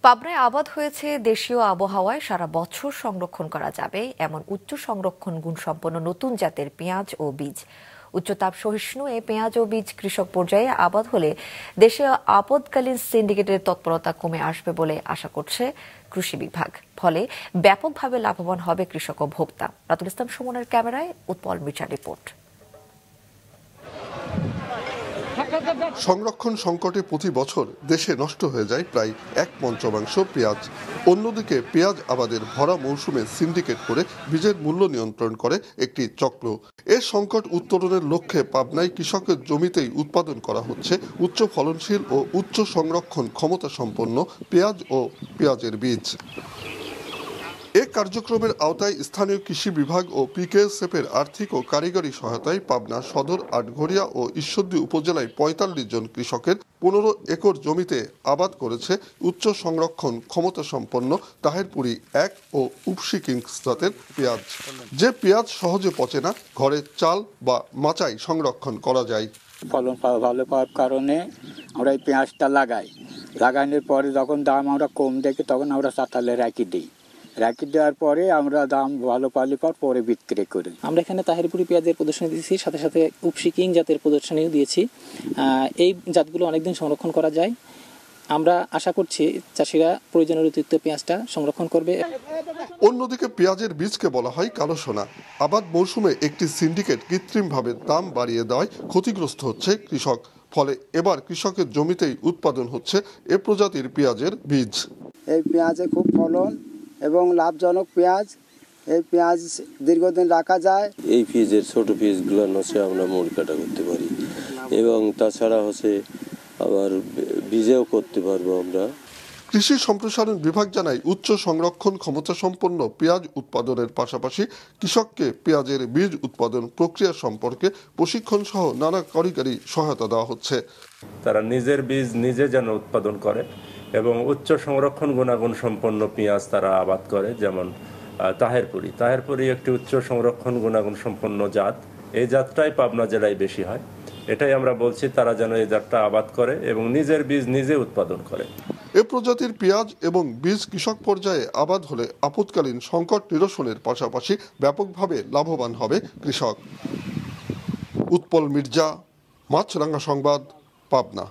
পাবনায় আবাদ হয়েছে দেশীয় আবহাওয়ায় সারা বছর সংরক্ষণ করা যাবে এমন উচ্চ সংরক্ষণ গুণসম্পন্ন নতুন জাতের পেঁয়াজ ও বীজ। উচ্চ তাপ সহিষ্ণু এই পেঁয়াজ ও বীজ কৃষক পর্যায়ে আবাদ হলে দেশে আপদকালীন সিন্ডিকেটের তৎপরতা কমে আসবে বলে আশা করছে কৃষি বিভাগ। ফলে ব্যাপকভাবে লাভবান হবে কৃষক ও ভোক্তা। রাতুল ইসলাম সুমনের ক্যামেরায় উৎপল মির্জার রিপোর্ট। সংরক্ষণ সংকটে প্রতি বছর দেশে নষ্ট হয়ে যায় প্রায় 1/5 পেঁয়াজ। অন্যদিকে পেঁয়াজ আবাদের ভরা মৌসুমে সিন্ডিকেট করে বীজের মূল্য নিয়ন্ত্রণ করে একটি চক্র। এ সংকট উত্তরণের লক্ষ্যে পাবনায় কৃষকের জমিতেই উৎপাদন করা হচ্ছে উচ্চ ফলনশীল ও উচ্চ সংরক্ষণ ক্ষমতা সম্পন্ন পেঁয়াজ ও পেঁয়াজের বীজ। এ কার্যক্রমের আওতায় স্থানীয় কৃষি বিভাগ ও পিকেএসএফের আর্থিক ও কারিগরি সহায়তায় পাবনা সদর, আটঘরিয়া ও ঈশ্বরদী উপজেলায় ৪৫ জন কৃষকের ১৫ একর জমিতে আবাদ করেছে উচ্চ সংরক্ষণ ক্ষমতা সম্পন্ন তাহেরপুরি ১ ও উপসি কিংস জাতের পেঁয়াজ। যে পেঁয়াজ সহজে পচে না, ঘরে চাল বা মাচায় সংরক্ষণ করা যায়। ফলন ভালো পাওয়ার কারণে আমরা এই পেঁয়াজটা লাগানোর পরে যখন দাম আমরা কম দেখি তখন আমরা চাতালে রাখি দেওয়ার পরে আমরা দাম ভালো পালি পরে বিক্রি করি। আমরা এখানে তাহেরপুরি পেঁয়াজের প্রদর্শনী দিয়েছি, সাথে সাথে উপসি কিং জাতের প্রদর্শনীও দিয়েছি। এই জাতগুলো অনেকদিন সংরক্ষণ করা যায়। আমরা আশা করছি চাষিরা প্রয়োজনীয় অতিরিক্ত পেঁয়াজটা সংরক্ষণ করবে। অন্যদিকে পেঁয়াজের বীজকে বলা হয় কালো সোনা। আবাদ মৌসুমে একটি সিন্ডিকেট কৃত্রিমভাবে দাম বাড়িয়ে দেওয়ায় ক্ষতিগ্রস্ত হচ্ছে কৃষক। ফলে এবার কৃষকের জমিতেই উৎপাদন হচ্ছে এ প্রজাতির পেঁয়াজের বীজ। এই পেঁয়াজে খুব ফলন এবং লাভজনক পেঁয়াজ। এই পেঁয়াজ দীর্ঘদিন রাখা যায়। এই পেঁয়াজের ছোট পেঁয়াজগুলো হচ্ছে আমরা মুড়ি কাটা করতে পারি এবং তাছাড়া হচ্ছে আবার বীজেও করতে পারবো আমরা। কৃষি সম্প্রসারণ বিভাগ জানায় উচ্চ সংরক্ষণ ক্ষমতা সম্পন্ন পেঁয়াজ উৎপাদনের পাশাপাশি কৃষককে পেঁয়াজের বীজ উৎপাদন প্রক্রিয়া সম্পর্কে প্রশিক্ষণ সহ নানা কারিগরি সহায়তা দেওয়া হচ্ছে। তারা নিজের বীজ নিজে যেন উৎপাদন করে এবং উচ্চ সংরক্ষণ গুণাগুণ সম্পন্ন পেঁয়াজ তারা আবাদ করে, যেমন তাহেরপুরি একটি উচ্চ সংরক্ষণ গুণাগুণ সম্পন্ন জাত। এই জাতটাই পাবনা জেলায় বেশি হয়। এটাই আমরা বলছি তারা যেন এই জাতটা আবাদ করে এবং নিজের বীজ নিজে উৎপাদন করে। এ প্রজাতির পেঁয়াজ এবং বীজ কৃষক পর্যায়ে আবাদ হলে আপদকালীন সংকট নিরসনের পাশাপাশি ব্যাপকভাবে লাভবান হবে কৃষক। উৎপল মির্জা, মাছরাঙ্গা সংবাদ, পাবনা।